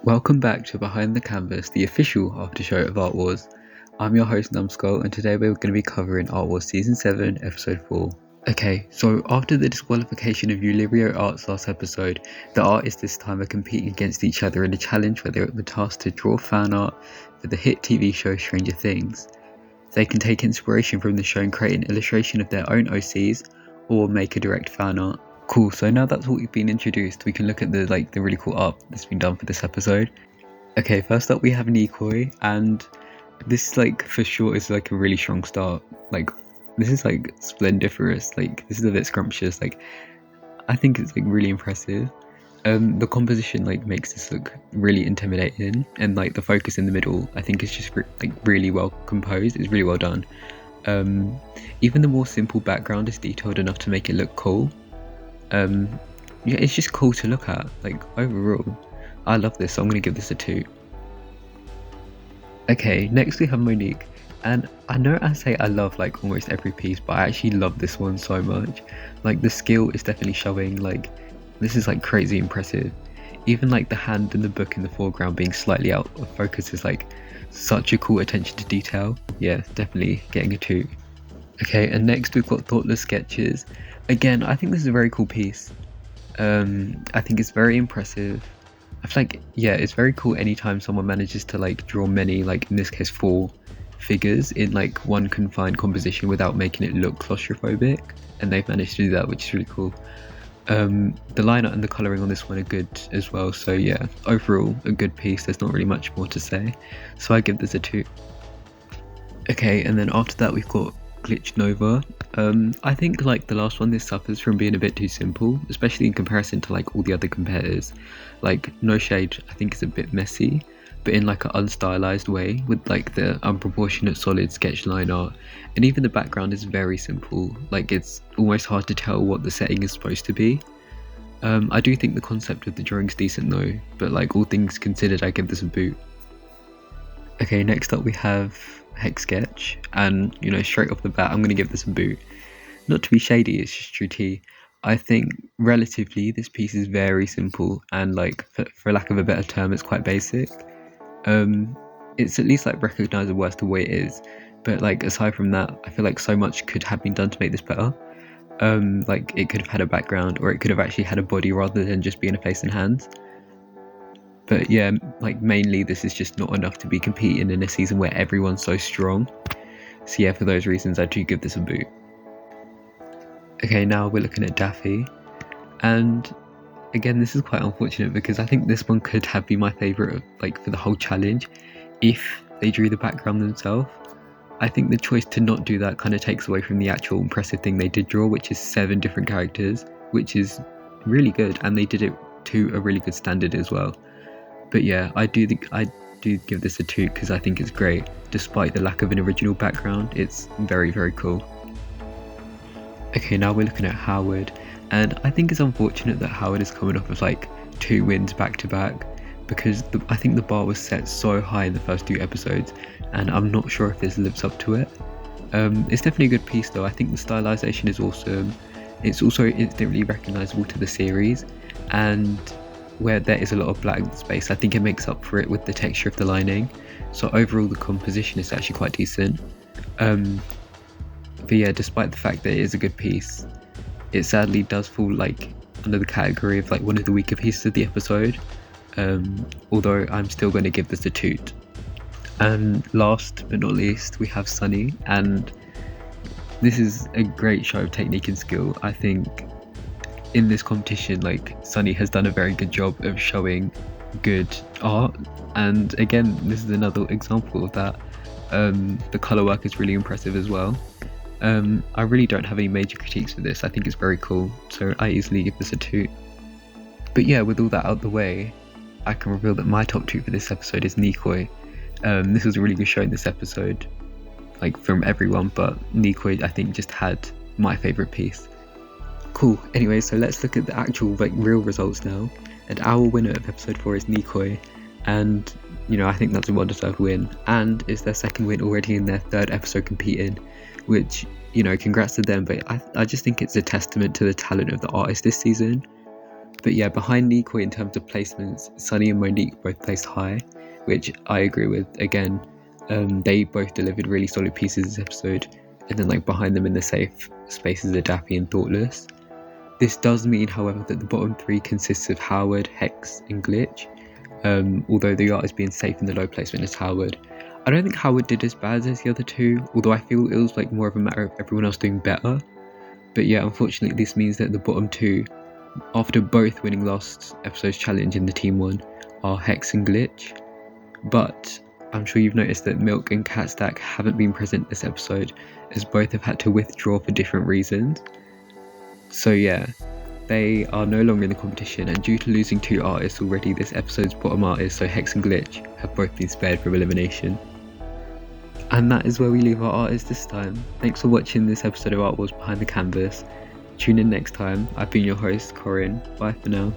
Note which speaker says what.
Speaker 1: Welcome back to Behind the Canvas, the official after show of Art Wars. I'm your host Numskull, and today we're going to be covering Art Wars Season 7, Episode 4. Okay, so after the disqualification of Ulirio Arts last episode, the artists this time are competing against each other in a challenge where they're tasked to draw fan art for the hit TV show Stranger Things. They can take inspiration from the show and create an illustration of their own OCs, or make a direct fan art. Cool, so now that's what we've been introduced, we can look at the really cool art that's been done for this episode. Okay, first up we have Nikoi, and this for sure is a really strong start. This is splendiferous, this is a bit scrumptious, I think it's really impressive. The composition makes this look really intimidating, and the focus in the middle I think is just really well composed, it's really well done. Even the more simple background is detailed enough to make it look cool. It's just cool to look at. Overall, I love this, so I'm gonna give this a 2. Okay, next we have Monique, and I know I say I love almost every piece, but I actually love this one so much. The skill is definitely showing. This is crazy impressive. Even the hand and the book in the foreground being slightly out of focus is such a cool attention to detail. Yeah, definitely getting a 2. Okay, and next we've got Thoughtless Sketches. Again, I think this is a very cool piece. I think it's very impressive. I feel it's very cool anytime someone manages to draw many, in this case 4 figures in one confined composition without making it look claustrophobic, and they've managed to do that, which is really cool. The line art and the colouring on this one are good as well, so yeah, overall a good piece. There's not really much more to say, so I give this a 2. Okay, and then after that we've got Glitch Nova. I think the last one, this suffers from being a bit too simple, especially in comparison to all the other competitors. No Shade I think is a bit messy, but in an unstylized way, with the unproportionate solid sketch line art, and even the background is very simple. It's almost hard to tell what the setting is supposed to be. I do think the concept of the drawing's decent though, but all things considered, I give this a boot. Okay, next up we have Hex Sketch, and straight off the bat I'm going to give this a boot. Not to be shady, it's just true tea. I think relatively this piece is very simple, and for lack of a better term, it's quite basic. It's at least recognizable as the way it is, but aside from that, I feel so much could have been done to make this better. It could have had a background, or it could have actually had a body rather than just being a face and hands. But yeah, mainly this is just not enough to be competing in a season where everyone's so strong. So yeah, for those reasons I do give this a boot. Okay, now we're looking at Daffy, and again this is quite unfortunate because I think this one could have been my favourite for the whole challenge if they drew the background themselves. I think the choice to not do that kind of takes away from the actual impressive thing they did draw, which is 7 different characters, which is really good, and they did it to a really good standard as well. But yeah, I do give this a 2 because I think it's great. Despite the lack of an original background, it's very, very cool. Okay, now we're looking at Howard, and I think it's unfortunate that Howard is coming off of 2 wins back to back, because I think the bar was set so high in the first 2 episodes, and I'm not sure if this lives up to it. It's definitely a good piece though. I think the stylization is awesome. It's also instantly recognizable to the series, and where there is a lot of blank space, I think it makes up for it with the texture of the lining. So overall the composition is actually quite decent. But yeah, despite the fact that it is a good piece, it sadly does fall under the category of one of the weaker pieces of the episode. Although I'm still going to give this a toot. And last but not least, we have Sunny, and this is a great show of technique and skill. I think in this competition, Sunny has done a very good job of showing good art, and again this is another example of that. The colour work is really impressive as well. I really don't have any major critiques for this. I think it's very cool, so I easily give this a 2. But yeah, with all that out the way, I can reveal that my top 2 for this episode is Nikoi. This was a really good show in this episode, from everyone, but Nikoi I think just had my favourite piece. Cool, anyway, so let's look at the actual real results now, and our winner of episode 4 is Nikoi, and I think that's a well-deserved win, and it's their second win already in their 3rd episode competing, which, congrats to them. But I just think it's a testament to the talent of the artist this season. But yeah, behind Nikoi in terms of placements, Sunny and Monique both placed high, which I agree with. Again, they both delivered really solid pieces this episode. And then like behind them in the safe spaces are Dappy and Thoughtless. This does mean, however, that the bottom three consists of Howard, Hex, and Glitch. Although the artist being safe in the low placement is Howard. I don't think Howard did as bad as the other two, although I feel it was like more of a matter of everyone else doing better. But yeah, unfortunately this means that the bottom two, after both winning last episode's challenge in the team one, are Hex and Glitch. But I'm sure you've noticed that Milk and Catstack haven't been present this episode, as both have had to withdraw for different reasons. So yeah, they are no longer in the competition, and due to losing two artists already, this episode's bottom artists, so Hex and Glitch, have both been spared from elimination. And that is where we leave our artists this time. Thanks for watching this episode of Art Wars Behind the Canvas. Tune in next time. I've been your host, Corin. Bye for now.